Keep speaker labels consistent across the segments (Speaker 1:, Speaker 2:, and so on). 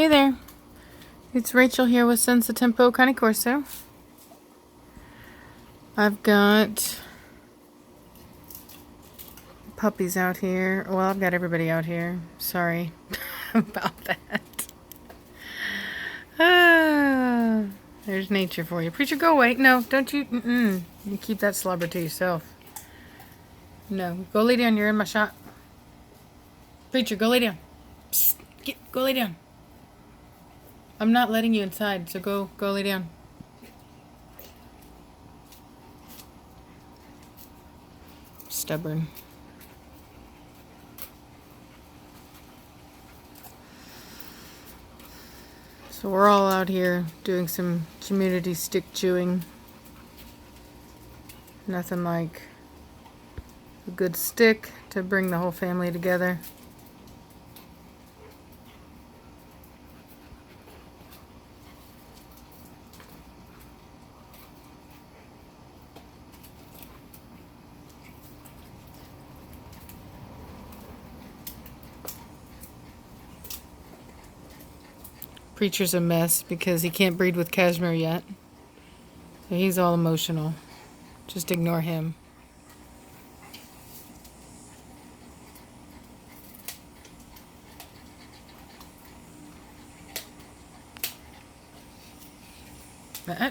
Speaker 1: Hey there, it's Rachel here with Senza Tempo Cane Corso. I've got puppies out here. Well, I've got everybody out here. Sorry about that. There's nature for you. Preacher, go away. No, don't you. You keep that slobber to yourself. No, go lay down. You're in my shot. Preacher, go lay down. Psst, go lay down. I'm not letting you inside, so go lay down. Stubborn. So we're all out here doing some community stick chewing. Nothing like a good stick to bring the whole family together. Preacher's a mess because he can't breed with Cashmere yet. So he's all emotional. Just ignore him.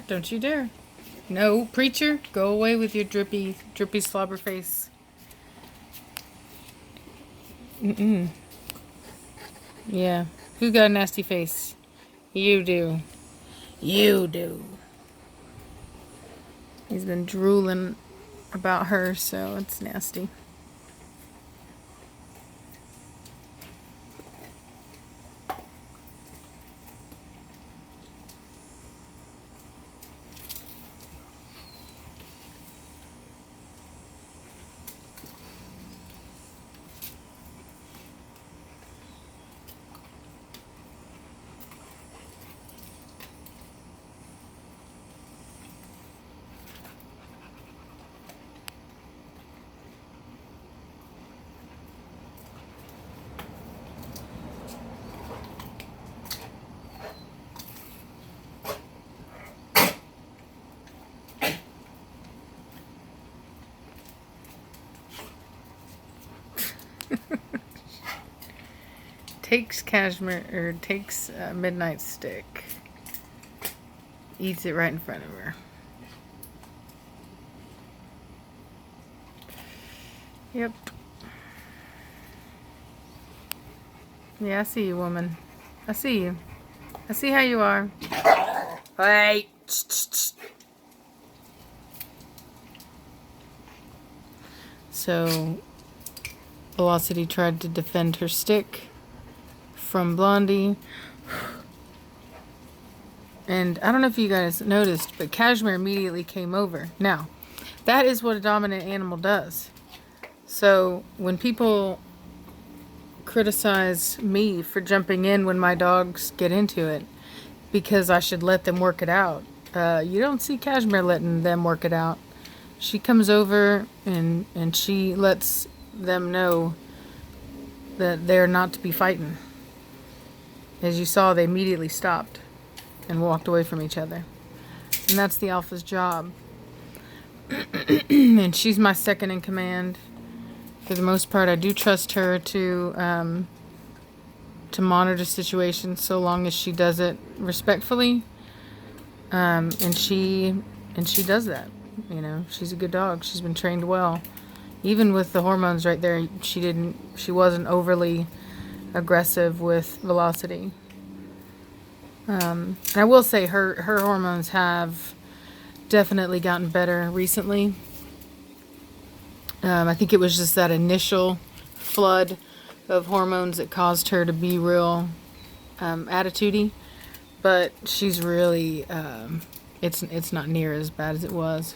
Speaker 1: Don't you dare. No, Preacher, go away with your drippy slobber face. Yeah. Who got a nasty face? You do. You do. He's been drooling about her, so it's nasty. Takes Midnight Stick. Eats it right in front of her. Yep. Yeah, I see you, woman. I see you. I see how you are. Hey. So, Velocity tried to defend her stick from Blondie. And I don't know if you guys noticed, but Cashmere immediately came over. Now, that is what a dominant animal does. So when people criticize me for jumping in when my dogs get into it, because I should let them work it out, you don't see Cashmere letting them work it out. She comes over and she lets them know that they're not to be fighting. As you saw, they immediately stopped and walked away from each other. And that's the alpha's job. And she's my second in command. For the most part, I do trust her to monitor situations so long as she does it respectfully. And she does that. You know, she's a good dog. She's been trained well. Even with the hormones right there, she wasn't overly aggressive with Velocity. And I will say her hormones have definitely gotten better recently. I think it was just that initial flood of hormones that caused her to be real attitudey, but she's really it's not near as bad as it was.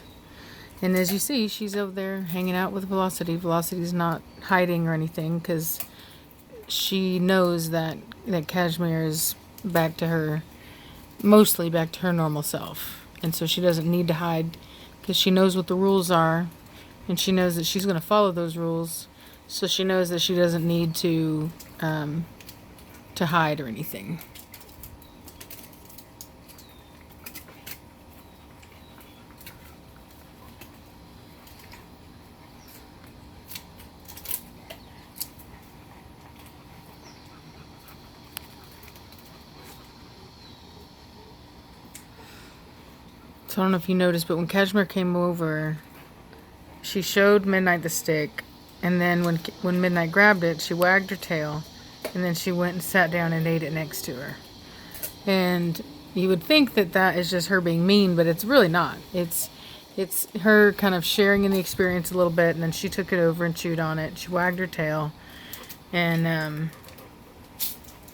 Speaker 1: And as you see, she's over there hanging out with Velocity. Velocity's not hiding or anything because she knows that Cashmere is mostly back to her normal self. And so she doesn't need to hide because she knows what the rules are and she knows that she's going to follow those rules. So she knows that she doesn't need to hide or anything. So I don't know if you noticed, but when Cashmere came over, she showed Midnight the stick, and then when Midnight grabbed it, she wagged her tail, and then she went and sat down and ate it next to her. And you would think that that is just her being mean, but it's really not. It's her kind of sharing in the experience a little bit, and then she took it over and chewed on it. She wagged her tail, and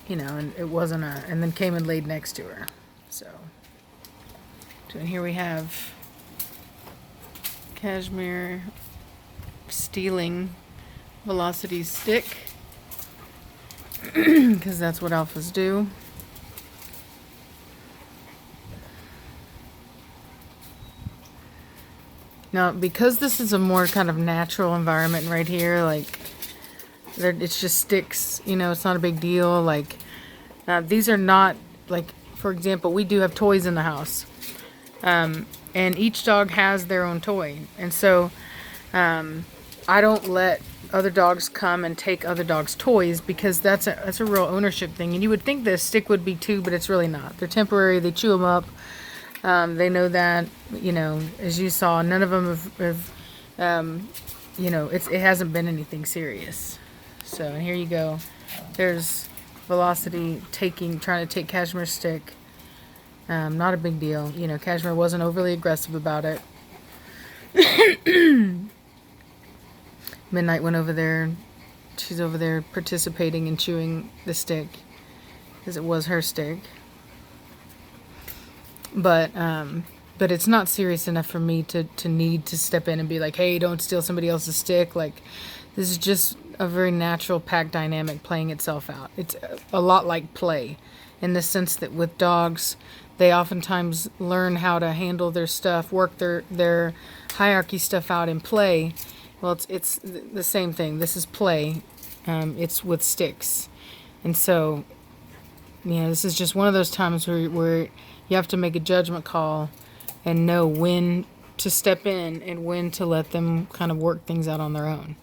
Speaker 1: you know, and it wasn't and then came and laid next to her. So and here we have Cashmere stealing Velocity's stick, because that's what alphas do. Now, because this is a more kind of natural environment right here, like, it's just sticks, you know, it's not a big deal. Like, these are not, like, for example, we do have toys in the house. And each dog has their own toy. And so, I don't let other dogs come and take other dogs' toys, because that's a real ownership thing. And you would think this stick would be too, but it's really not. They're temporary. They chew them up. They know that, you know, as you saw, none of them have you know, it hasn't been anything serious. So, and here you go. There's Velocity trying to take Cashmere's stick. Not a big deal. You know, Cashmere wasn't overly aggressive about it. Midnight went over there. She's over there participating in chewing the stick, because it was her stick. But it's not serious enough for me to need to step in and be like, hey, don't steal somebody else's stick. Like, this is just a very natural pack dynamic playing itself out. It's a lot like play, in the sense that with dogs, they oftentimes learn how to handle their stuff, work their hierarchy stuff out in play. Well, it's the same thing. This is play. It's with sticks. And so, you know, this is just one of those times where you have to make a judgment call and know when to step in and when to let them kind of work things out on their own.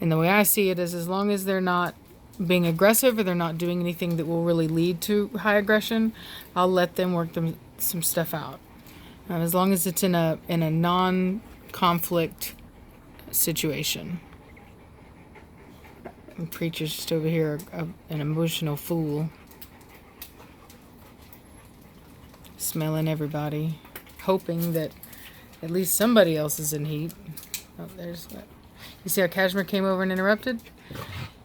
Speaker 1: And the way I see it is, as long as they're not being aggressive or they're not doing anything that will really lead to high aggression, I'll let them work some stuff out. As long as it's in a non-conflict situation. And Preacher's just over here, an emotional fool. Smelling everybody, hoping that at least somebody else is in heat. Oh, there's that. You see how Cashmere came over and interrupted?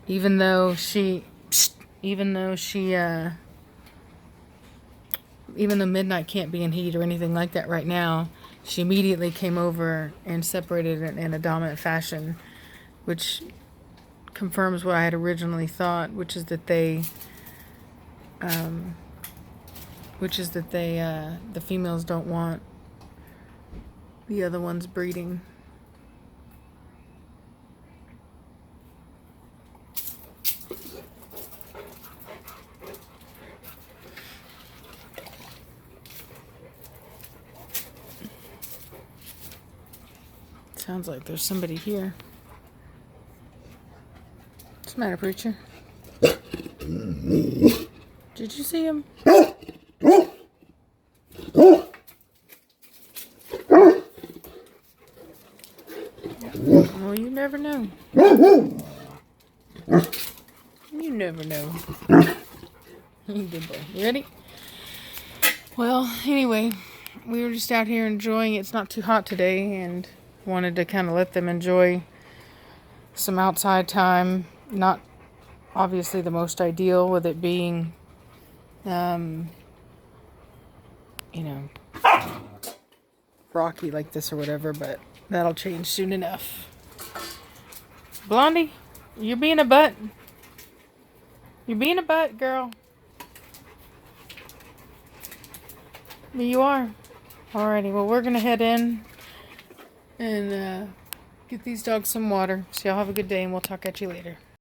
Speaker 1: Even though Midnight can't be in heat or anything like that right now, she immediately came over and separated it in a dominant fashion, which confirms what I had originally thought, which is that the females don't want the other ones breeding. Sounds like there's somebody here. What's the matter, Preacher? Did you see him? Well, you never know. You never know. Good boy. You ready? Well, anyway, we were just out here enjoying it. It's not too hot today, and wanted to kind of let them enjoy some outside time. Not obviously the most ideal, with it being, you know, rocky like this or whatever, but that'll change soon enough. Blondie, you're being a butt. You're being a butt, girl. You are. Alrighty, well, we're gonna head in and get these dogs some water. So y'all have a good day, and we'll talk at you later.